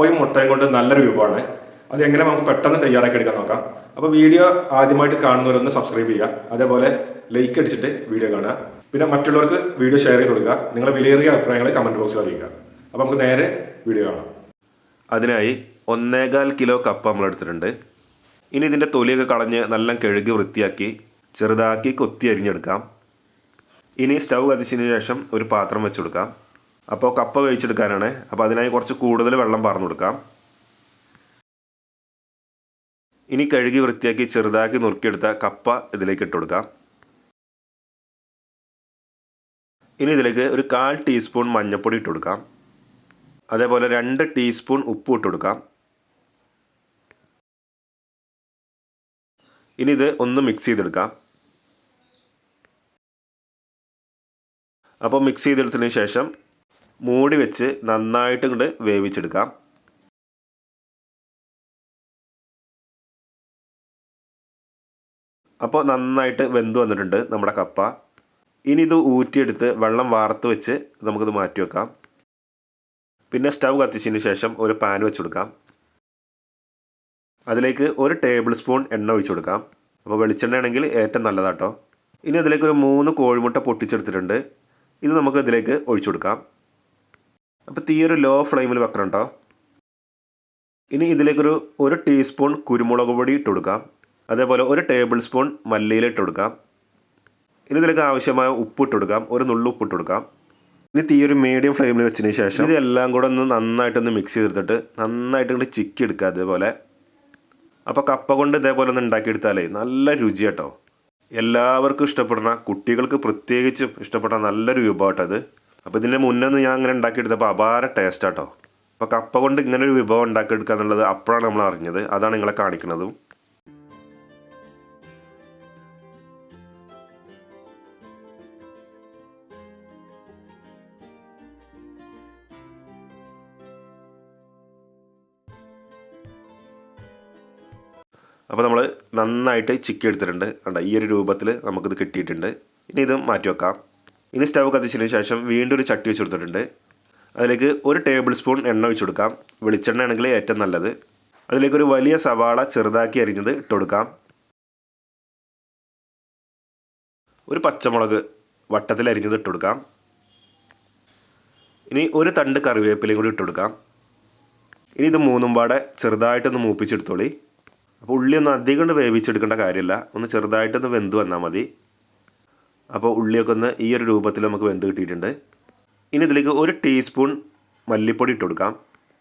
കപ്പയും മുട്ടയും കൊണ്ട് നല്ലൊരു വിഭവമാണ്. അത് എങ്ങനെ നമുക്ക് പെട്ടെന്ന് തയ്യാറാക്കി എടുക്കാൻ നോക്കാം. അപ്പോൾ വീഡിയോ ആദ്യമായിട്ട് കാണുന്നവരൊന്ന് സബ്സ്ക്രൈബ് ചെയ്യുക, അതേപോലെ ലൈക്ക് അടിച്ചിട്ട് വീഡിയോ കാണുക. പിന്നെ മറ്റുള്ളവർക്ക് വീഡിയോ ഷെയർ ചെയ്ത് കൊടുക്കുക. നിങ്ങളുടെ വിലയേറിയ അഭിപ്രായങ്ങൾ കമൻറ്റ് ബോക്സിൽ അറിയിക്കുക. അപ്പോൾ നമുക്ക് നേരെ വീഡിയോ കാണാം. അതിനായി 1.25 കിലോ കപ്പ നമ്മൾ എടുത്തിട്ടുണ്ട്. ഇനി ഇതിൻ്റെ തൊലിയൊക്കെ കളഞ്ഞ് നല്ല കഴുകി വൃത്തിയാക്കി ചെറുതാക്കി കൊത്തി അരിഞ്ഞെടുക്കാം. ഇനി സ്റ്റൗ കത്തിച്ചതിന് ശേഷം ഒരു പാത്രം വെച്ച് കൊടുക്കാം. അപ്പോൾ കപ്പ വേവിച്ചെടുക്കാനാണ്. അപ്പോൾ അതിനായി കുറച്ച് കൂടുതൽ വെള്ളം പാർന്നു കൊടുക്കാം. ഇനി കഴുകി വൃത്തിയാക്കി ചെറുതാക്കി നുറുക്കിയെടുത്ത കപ്പ ഇതിലേക്ക് ഇട്ട് കൊടുക്കാം. ഇനി ഇതിലേക്ക് ഒരു 1/4 ടീസ്പൂൺ മഞ്ഞൾപ്പൊടി ഇട്ട് കൊടുക്കാം. അതേപോലെ 2 ടീസ്പൂൺ ഉപ്പ് ഇട്ട് കൊടുക്കാം. ഇനി ഇത് ഒന്ന് മിക്സ് ചെയ്തെടുക്കാം. അപ്പോൾ മിക്സ് ചെയ്തെടുത്തതിന് ശേഷം മൂടി വെച്ച് നന്നായിട്ട് ഇങ്ങോട്ട് വേവിച്ചെടുക്കാം. അപ്പോൾ നന്നായിട്ട് വെന്ത് വന്നിട്ടുണ്ട് നമ്മുടെ കപ്പ. ഇനി ഇത് ഊറ്റിയെടുത്ത് വെള്ളം വാർത്ത് വെച്ച് നമുക്കിത് മാറ്റി വെക്കാം. പിന്നെ സ്റ്റൗ കത്തിച്ചതിന് ശേഷം ഒരു പാൻ വെച്ച് കൊടുക്കാം. അതിലേക്ക് 1 ടേബിൾ സ്പൂൺ എണ്ണ ഒഴിച്ചു കൊടുക്കാം. അപ്പോൾ വെളിച്ചെണ്ണ ആണെങ്കിൽ ഏറ്റവും നല്ലതാട്ടോ. ഇനി അതിലേക്ക് ഒരു 3 കോഴിമുട്ട പൊട്ടിച്ചെടുത്തിട്ടുണ്ട്. ഇത് നമുക്ക് ഇതിലേക്ക് ഒഴിച്ചു കൊടുക്കാം. അപ്പോൾ തീയൊരു ലോ ഫ്ലെയിമിൽ വെക്കണം കേട്ടോ. ഇനി ഇതിലേക്കൊരു 1 ടീസ്പൂൺ കുരുമുളക് പൊടി ഇട്ട് കൊടുക്കാം. അതേപോലെ 1 ടേബിൾ സ്പൂൺ മല്ലിയില ഇട്ട് കൊടുക്കാം. ഇനി ഇതിലേക്ക് ആവശ്യമായ ഉപ്പ് ഇട്ട് കൊടുക്കാം. ഒരു നുള്ളു ഉപ്പ് ഇട്ട് കൊടുക്കാം. ഇനി തീയൊരു മീഡിയം ഫ്ലെയിമിൽ വെച്ചതിന് ശേഷം ഇതെല്ലാം കൂടെ ഒന്ന് നന്നായിട്ടൊന്ന് മിക്സ് ചെയ്തെടുത്തിട്ട് നന്നായിട്ട് ഇങ്ങോട്ട് ചിക്കി എടുക്കുക അതേപോലെ. അപ്പോൾ കപ്പ കൊണ്ട് ഇതേപോലെ ഒന്ന് ഉണ്ടാക്കിയെടുത്താലേ നല്ല രുചി കേട്ടോ. എല്ലാവർക്കും ഇഷ്ടപ്പെടുന്ന, കുട്ടികൾക്ക് പ്രത്യേകിച്ചും ഇഷ്ടപ്പെട്ട നല്ലൊരു വിഭവമായിട്ടത്. അപ്പോൾ ഇതിൻ്റെ മുന്നേ ഒന്ന് ഞാൻ അങ്ങനെ ഉണ്ടാക്കിയെടുത്തപ്പോൾ അപാര ടേസ്റ്റ് ആട്ടോ. അപ്പോൾ കപ്പ കൊണ്ട് ഇങ്ങനൊരു വിഭവം ഉണ്ടാക്കിയെടുക്കുക എന്നുള്ളത് അപ്പോഴാണ് നമ്മൾ അറിഞ്ഞത്. അതാണ് നിങ്ങളെ കാണിക്കുന്നതും. അപ്പോൾ നമ്മൾ നന്നായിട്ട് ചിക്കി എടുത്തിട്ടുണ്ട്. കണ്ടോ, ഈ ഒരു രൂപത്തിൽ നമുക്കിത് കിട്ടിയിട്ടുണ്ട്. ഇനി ഇത് മാറ്റി വെക്കാം. ഇനി സ്റ്റവ് കത്തിച്ചതിന് ശേഷം വീണ്ടും ഒരു ചട്ടി വെച്ച് കൊടുത്തിട്ടുണ്ട്. അതിലേക്ക് 1 ടേബിൾ സ്പൂൺ എണ്ണ ഒഴിച്ച് കൊടുക്കാം. വെളിച്ചെണ്ണ ആണെങ്കിൽ ഏറ്റവും നല്ലത്. അതിലേക്ക് ഒരു വലിയ സവാള ചെറുതാക്കി അരിഞ്ഞത് ഇട്ട് കൊടുക്കാം. ഒരു പച്ചമുളക് വട്ടത്തിൽ അരിഞ്ഞത് ഇട്ട് കൊടുക്കാം. ഇനി ഒരു തണ്ട് കറിവേപ്പിലയും കൂടി ഇട്ട് കൊടുക്കാം. ഇനി ഇത് മൂന്നും പാടെ ചെറുതായിട്ടൊന്ന് മൂപ്പിച്ചെടുത്തോളി. അപ്പോൾ ഉള്ളിയൊന്നും അധികം വേവിച്ചെടുക്കേണ്ട കാര്യമില്ല, ഒന്ന് ചെറുതായിട്ടൊന്ന് വെന്ത് വന്നാൽ മതി. അപ്പോൾ ഉള്ളിയൊക്കെ ഒന്ന് ഈ ഒരു രൂപത്തിൽ നമുക്ക് വെന്ത് കിട്ടിയിട്ടുണ്ട്. ഇനി ഇതിലേക്ക് 1 ടീസ്പൂൺ മല്ലിപ്പൊടി ഇട്ട് കൊടുക്കാം.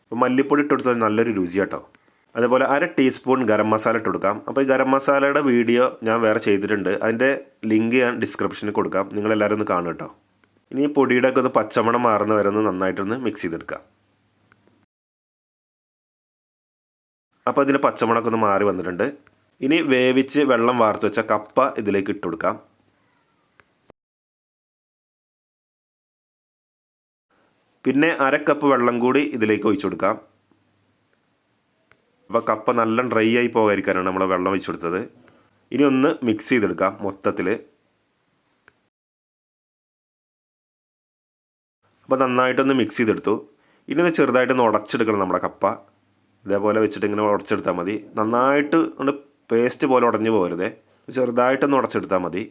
അപ്പോൾ മല്ലിപ്പൊടി ഇട്ട് കൊടുത്താൽ നല്ലൊരു രുചി കേട്ടോ. അതേപോലെ 1/2 ടീസ്പൂൺ ഗരം മസാല ഇട്ട് കൊടുക്കാം. അപ്പോൾ ഈ ഗരം മസാലയുടെ വീഡിയോ ഞാൻ വേറെ ചെയ്തിട്ടുണ്ട്. അതിൻ്റെ ലിങ്ക് ഞാൻ ഡിസ്ക്രിപ്ഷനിൽ കൊടുക്കാം. നിങ്ങളെല്ലാവരും ഒന്ന് കാണും കേട്ടോ. ഇനി ഈ പൊടിയുടെ ഒക്കെ ഒന്ന് പച്ചമണം മാറുന്ന വരെ ഒന്ന് നന്നായിട്ടൊന്ന് മിക്സ് ചെയ്തെടുക്കാം. അപ്പോൾ ഇതിൻ്റെ പച്ചമുളകൊക്കെ ഒന്ന് മാറി വന്നിട്ടുണ്ട്. ഇനി വേവിച്ച് വെള്ളം വാർത്ത് വെച്ച കപ്പ ഇതിലേക്ക് ഇട്ട് കൊടുക്കാം. പിന്നെ 1/2 കപ്പ് വെള്ളം കൂടി ഇതിലേക്ക് ഒഴിച്ചു കൊടുക്കാം. അപ്പോൾ കപ്പ നല്ല ഡ്രൈ ആയി പോകാതിരിക്കാനാണ് നമ്മൾ വെള്ളം ഒഴിച്ചു കൊടുത്തത്. ഇനി ഒന്ന് മിക്സ് ചെയ്തെടുക്കാം മൊത്തത്തിൽ. അപ്പോൾ നന്നായിട്ടൊന്ന് മിക്സ് ചെയ്തെടുത്തു. ഇനി ഇത് ചെറുതായിട്ടൊന്ന് ഉടച്ചെടുക്കണം നമ്മുടെ കപ്പ. ഇതേപോലെ വെച്ചിട്ട് ഇങ്ങനെ ഉടച്ചെടുത്താൽ മതി. നന്നായിട്ട് കൊണ്ട് പേസ്റ്റ് പോലെ ഉടഞ്ഞു പോകരുതേ, ചെറുതായിട്ടൊന്ന് ഉടച്ചെടുത്താൽ മതി.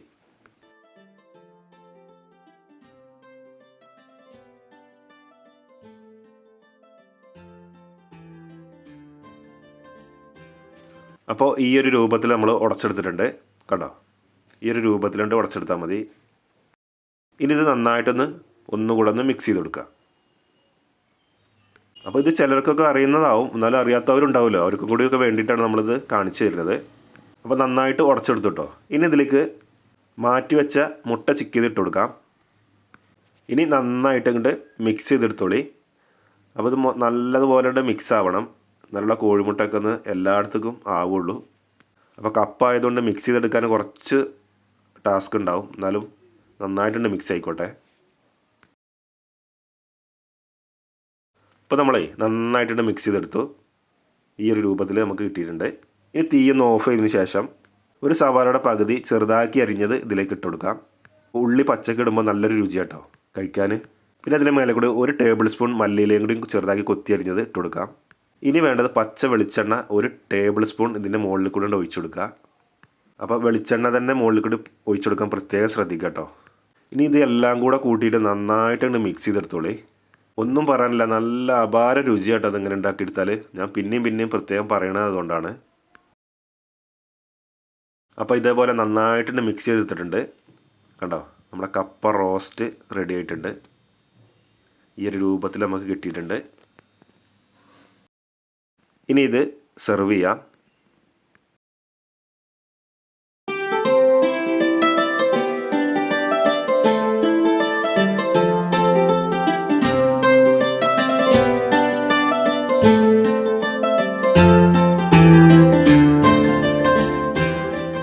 അപ്പോൾ ഈ ഒരു രൂപത്തിൽ നമ്മൾ ഉടച്ചെടുത്തിട്ടുണ്ട് കണ്ടോ. ഈ ഒരു രൂപത്തിലുണ്ട് ഉടച്ചെടുത്താൽ മതി. ഇനി ഇത് നന്നായിട്ടൊന്ന് ഒന്നുകൂടെ ഒന്ന് മിക്സ് ചെയ്ത് കൊടുക്കുക. അപ്പോൾ ഇത് ചിലർക്കൊക്കെ അറിയുന്നതാവും, എന്നാലും അറിയാത്തവരുണ്ടാവുമല്ലോ, അവർക്കും കൂടിയൊക്കെ വേണ്ടിയിട്ടാണ് നമ്മളിത് കാണിച്ചു തരുന്നത്. അപ്പോൾ നന്നായിട്ട് ഉടച്ചെടുത്തു കേട്ടോ. ഇനി ഇതിലേക്ക് മാറ്റി വെച്ച മുട്ട ചിക്കി ചെയ്തിട്ട് കൊടുക്കാം. ഇനി നന്നായിട്ട് ഇങ്ങോട്ട് മിക്സ് ചെയ്തെടുത്തോളി. അപ്പോൾ ഇത് നല്ലതുപോലെ മിക്സ് ആവണം. നല്ല കോഴിമുട്ടയൊക്കെ ഒന്ന് എല്ലായിടത്തേക്കും ആവുള്ളൂ. അപ്പോൾ കപ്പ ആയതുകൊണ്ട് മിക്സ് ചെയ്തെടുക്കാൻ കുറച്ച് ടാസ്ക് ഉണ്ടാവും, എന്നാലും നന്നായിട്ടുണ്ട് മിക്സ് ആയിക്കോട്ടെ. ഇപ്പോൾ നമ്മളെ നന്നായിട്ടുണ്ട് മിക്സ് ചെയ്തെടുത്തു. ഈ ഒരു രൂപത്തിൽ നമുക്ക് കിട്ടിയിട്ടുണ്ട്. ഇനി തീയൊന്ന് ഓഫ് ചെയ്തതിന് ശേഷം ഒരു സവാളയുടെ പകുതി ചെറുതാക്കി അരിഞ്ഞത് ഇതിലേക്ക് ഇട്ട് കൊടുക്കാം. ഉള്ളി പച്ചക്ക് ഇടുമ്പോൾ നല്ലൊരു രുചി കേട്ടോ കഴിക്കാൻ. പിന്നെ അതിൻ്റെ മേലെ കൂടി 1 ടേബിൾ സ്പൂൺ മല്ലിയിലയും കൂടി ചെറുതാക്കി കൊത്തി അരിഞ്ഞത് ഇട്ട് കൊടുക്കാം. ഇനി വേണ്ടത് പച്ച വെളിച്ചെണ്ണ 1 ടേബിൾ സ്പൂൺ ഇതിൻ്റെ മുകളിൽ കൂടെ ഒഴിച്ചു കൊടുക്കുക. അപ്പോൾ വെളിച്ചെണ്ണ തന്നെ മുകളിൽ കൂടി ഒഴിച്ചു കൊടുക്കാൻ പ്രത്യേകം ശ്രദ്ധിക്കുക കേട്ടോ. ഇനി ഇത് എല്ലാം കൂടെ കൂട്ടിയിട്ട് നന്നായിട്ട് മിക്സ് ചെയ്തെടുത്തോളി. ഒന്നും പറയാനില്ല, നല്ല അപാര രുചിയാട്ടോ അതിങ്ങനെ ഉണ്ടാക്കിയെടുത്താൽ. ഞാൻ പിന്നെയും പ്രത്യേകം പറയണത് അതുകൊണ്ടാണ്. അപ്പോൾ ഇതേപോലെ നന്നായിട്ട് മിക്സ് ചെയ്തെടുത്തിട്ടുണ്ട്. കണ്ടോ, നമ്മുടെ കപ്പ റോസ്റ്റ് റെഡി ആയിട്ടുണ്ട്. ഈ ഒരു രൂപത്തിൽ നമുക്ക് കിട്ടിയിട്ടുണ്ട്. ഇനി ഇത് സെർവ് ചെയ്യാം.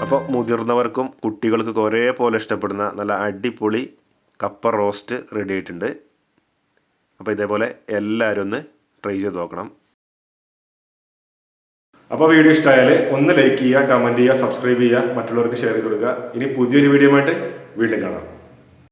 അപ്പോൾ മുതിർന്നവർക്കും കുട്ടികൾക്കൊക്കെ ഒരേപോലെ ഇഷ്ടപ്പെടുന്ന നല്ല അടിപൊളി കപ്പ റോസ്റ്റ് റെഡി ആയിട്ടുണ്ട്. അപ്പോൾ ഇതേപോലെ എല്ലാവരും ഒന്ന് ട്രൈ ചെയ്ത് നോക്കണം. അപ്പോൾ വീഡിയോ ഇഷ്ടമായാൽ ഒന്ന് ലൈക്ക് ചെയ്യുക, കമൻറ്റ് ചെയ്യുക, സബ്സ്ക്രൈബ് ചെയ്യുക, മറ്റുള്ളവർക്ക് ഷെയർ ചെയ്ത് കൊടുക്കുക. ഇനി പുതിയൊരു വീഡിയോ ആയിട്ട് വീണ്ടും കാണാം.